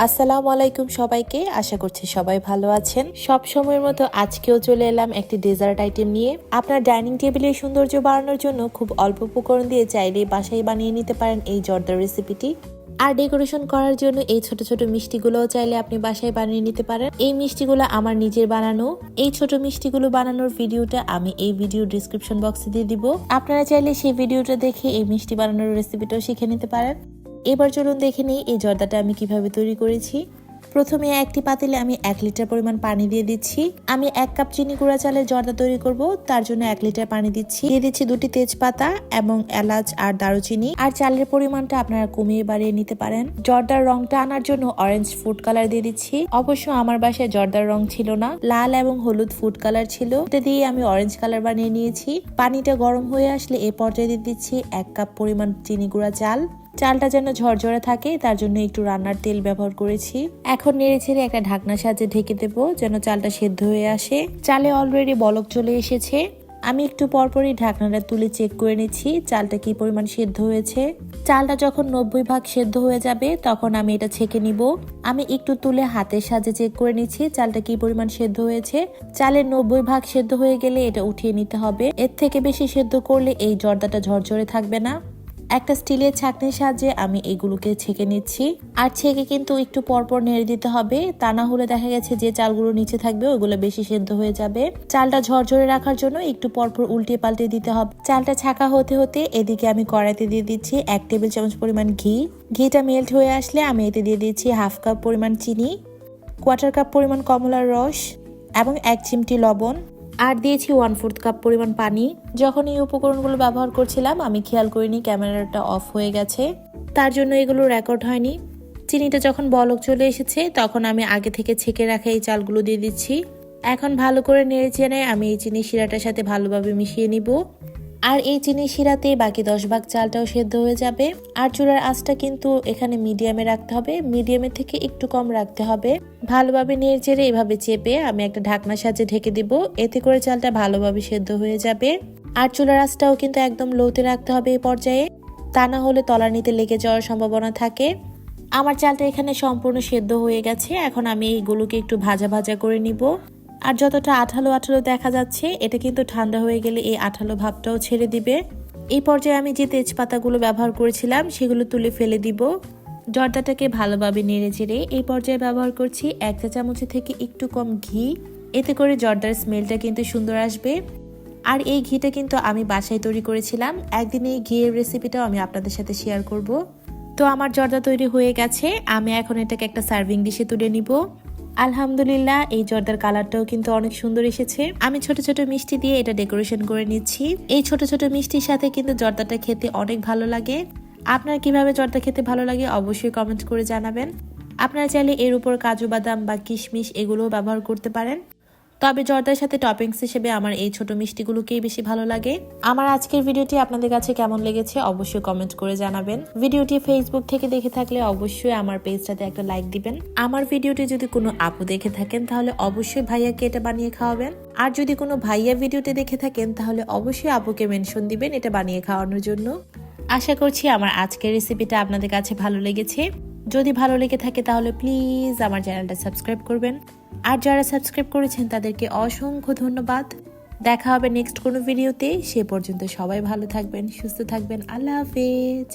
আসসালামু আলাইকুম সবাইকে, আশা করছি সবাই ভালো আছেন। সব সময়ের মতো আজকেও চলে এলাম একটি ডেজার্ট আইটেম নিয়ে। আপনার ডাইনিং টেবিলের সৌন্দর্য বাড়ানোর জন্য খুব অল্প উপকরণ দিয়ে চাইলেই বাসায় বানিয়ে নিতে পারেন এই জর্দার রেসিপিটি। আর ডেকোরেশন করার জন্য এই ছোট ছোট মিষ্টিগুলোও চাইলে আপনি বাসায় বানিয়ে নিতে পারেন। এই মিষ্টিগুলো আমার নিজের বানানো। এই ছোট মিষ্টিগুলো বানানোর ভিডিওটা আমি এই ভিডিও ডিসক্রিপশন বক্সে দিয়ে দিব। আপনারা চাইলে সেই ভিডিওটা দেখে এই মিষ্টি বানানোর রেসিপিটাও শিখে নিতে পারেন। এবার চলুন দেখে নিই এই জর্দাটা আমি কিভাবে তৈরি করেছি। প্রথমে একটি পাতিলে আমি 1 লিটার পরিমাণ পানি দিয়ে দিচ্ছি। আমি 1 কাপ চিনি গুঁড়া চালের জর্দা তৈরি করব, তার জন্য 1 লিটার পানি দিচ্ছি। দিয়ে দিচ্ছি 2টি তেজপাতা এবং এলাচ আর দারুচিনি। আর চালের পরিমাণটা আপনারা কমিয়ে বাড়িয়ে নিতে পারেন। জর্দার রংটা আনার জন্য অরেঞ্জ ফুড কালার দিয়ে দিচ্ছি। অবশ্য আমার বাসায় জর্দার রং ছিল না, লাল এবং হলুদ ফুড কালার ছিল। এটা দিয়ে আমি অরেঞ্জ কালার বানিয়ে নিয়েছি। পানিটা গরম হয়ে আসলে এ পর্যায়ে দিয়ে দিচ্ছি 1 কাপ পরিমাণ চিনি গুঁড়া চাল। চালটা যেন ঝরঝরে থাকে তার জন্য একটু রান্নার তেল ব্যবহার করেছি। এখন নেড়ে ছেড়ে একটা ঢাকনার সাহায্যে ঢেকে দেবো যেন চালটা সেদ্ধ হয়ে আসে। চালে অলরেডি বলক চলে এসেছে। আমি একটু পরপরই ঢাকনাটা তুলে চেক করে নিচ্ছি চালটা কি পরিমাণ সেদ্ধ হয়েছে। চালটা যখন 90% সেদ্ধ হয়ে যাবে তখন আমি এটা ছেঁকে নিব। আমি একটু তুলে হাতের সাহায্যে চেক করে নিচ্ছি চালটা কি পরিমাণ সেদ্ধ হয়েছে। চালের 90% সেদ্ধ হয়ে গেলে এটা উঠিয়ে নিতে হবে। এর থেকে বেশি সেদ্ধ করলে এই জর্দাটা ঝরঝরে থাকবে না। একটা স্টিলের ছাঁকনির সাহায্যে আমি এগুলোকে ছেঁকে নিচ্ছি। আর ছেঁকে কিন্তু একটু পরপর নেড়ে দিতে হবে, তা না হলে দেখা গেছে যে চালগুলো নিচে থাকবে ওগুলো বেশি সেদ্ধ হয়ে যাবে। চালটা ঝরঝরে রাখার জন্য একটু পরপর উল্টে পাল্টে দিতে হবে। চালটা ছাঁকা হতে হতে এদিকে আমি কড়াইতে দিয়ে দিচ্ছি 1 টেবিল চামচ পরিমাণ ঘি। ঘিটা মেল্ট হয়ে আসলে আমি এতে দিয়ে দিচ্ছি 1/2 কাপ পরিমাণ চিনি, 1/4 কাপ পরিমাণ কমলার রস এবং 1 চিমটি লবণ। আর দিয়েছি 1/4 কাপ পরিমাণ পানি। যখন এই উপকরণগুলো ব্যবহার করছিলাম আমি খেয়াল করিনি ক্যামেরাটা অফ হয়ে গেছে, তার জন্য এগুলো রেকর্ড হয়নি। চিনিটা যখন বলক চলে এসেছে তখন আমি আগে থেকে ছেঁকে রাখা এই চালগুলো দিয়ে দিচ্ছি। এখন ভালো করে নেড়ে চেড়ে আমি এই চিনি শিরাটার সাথে ভালোভাবে মিশিয়ে নিব। আর এই চিনি শিরাতে বাকি 10 ভাগ চালটাও সেদ্ধ হয়ে যাবে। আর চুলার আঁচটা কিন্তু এখানে মিডিয়ামে রাখতে হবে, মিডিয়ামের থেকে একটু কম রাখতে হবে। ভালোভাবে নেড়ে চেড়ে এভাবে চেপে আমি একটা ঢাকনার সাহায্যে ঢেকে দিব, এতে করে চালটা ভালোভাবে সেদ্ধ হয়ে যাবে। আর চুলার আঁচটাও কিন্তু একদম লোতে রাখতে হবে এই পর্যায়ে, তা না হলে তলানিতে লেগে যাওয়ার সম্ভাবনা থাকে। আমার চালটা এখানে সম্পূর্ণ সেদ্ধ হয়ে গেছে। এখন আমি এইগুলোকে একটু ভাজা ভাজা করে নিব। আর যতটা আঠালো আঠালো দেখা যাচ্ছে এটা কিন্তু ঠান্ডা হয়ে গেলে এই আঠালো ভাবটাও ছেড়ে দিবে। এই পর্যায়ে আমি যে তেজপাতাগুলো ব্যবহার করেছিলাম সেগুলো তুলে ফেলে দিব। জর্দাটাকে ভালোভাবে নেড়ে চেড়ে এই পর্যায়ে ব্যবহার করছি 1 চা চামচের থেকে একটু কম ঘি। এতে করে জর্দার স্মেলটা কিন্তু সুন্দর আসবে। আর এই ঘিটা কিন্তু আমি বাসায় তৈরি করেছিলাম। একদিন এই ঘিয়ের রেসিপিটাও আমি আপনাদের সাথে শেয়ার করব। তো আমার জর্দা তৈরি হয়ে গেছে। আমি এখন এটাকে একটা সার্ভিং ডিশে তুলে নিব। আলহামদুলিল্লাহ, এই জর্দার কালারটাও কিন্তু অনেক সুন্দর এসেছে। আমি ছোট ছোট মিষ্টি দিয়ে এটা ডেকোরেশন করে নিচ্ছি। এই ছোট ছোট মিষ্টির সাথে কিন্তু জর্দাটা খেতে অনেক ভালো লাগে। আপনার কিভাবে জর্দা খেতে ভালো লাগে অবশ্যই কমেন্ট করে জানাবেন। আপনারা চাইলে এর উপর কাজু বাদাম বা কিশমিশ এগুলোও ব্যবহার করতে পারেন। তবে জর্দার সাথে টপিংস হিসেবে আমার এই ছোট মিষ্টিগুলোকেই বেশি ভালো লাগে। আমার আজকের ভিডিওটি আপনাদের কাছে কেমন লেগেছে অবশ্যই কমেন্ট করে জানাবেন। ভিডিওটি ফেসবুক থেকে দেখে থাকলে অবশ্যই আমার পেজটাতে একটা লাইক দিবেন। আমার ভিডিওটি যদি কোনো আপু দেখে থাকেন তাহলে অবশ্যই ভাইয়াকে এটা বানিয়ে খাওয়াবেন। আর যদি কোনো ভাইয়া ভিডিওটি দেখে থাকেন তাহলে অবশ্যই আপুকে মেনশন দিবেন এটা বানিয়ে খাওয়ানোর জন্য। আশা করছি আমার আজকের রেসিপিটা আপনাদের কাছে ভালো লেগেছে। যদি ভালো লেগে থাকে তাহলে প্লিজ আমার চ্যানেলটা সাবস্ক্রাইব করবেন। আর যারা সাবস্ক্রাইব করেছেন তাদেরকে অসংখ্য ধন্যবাদ। দেখা হবে নেক্সট কোনো ভিডিওতে। সে পর্যন্ত সবাই ভালো থাকবেন, সুস্থ থাকবেন। আল্লাহ হাফেজ।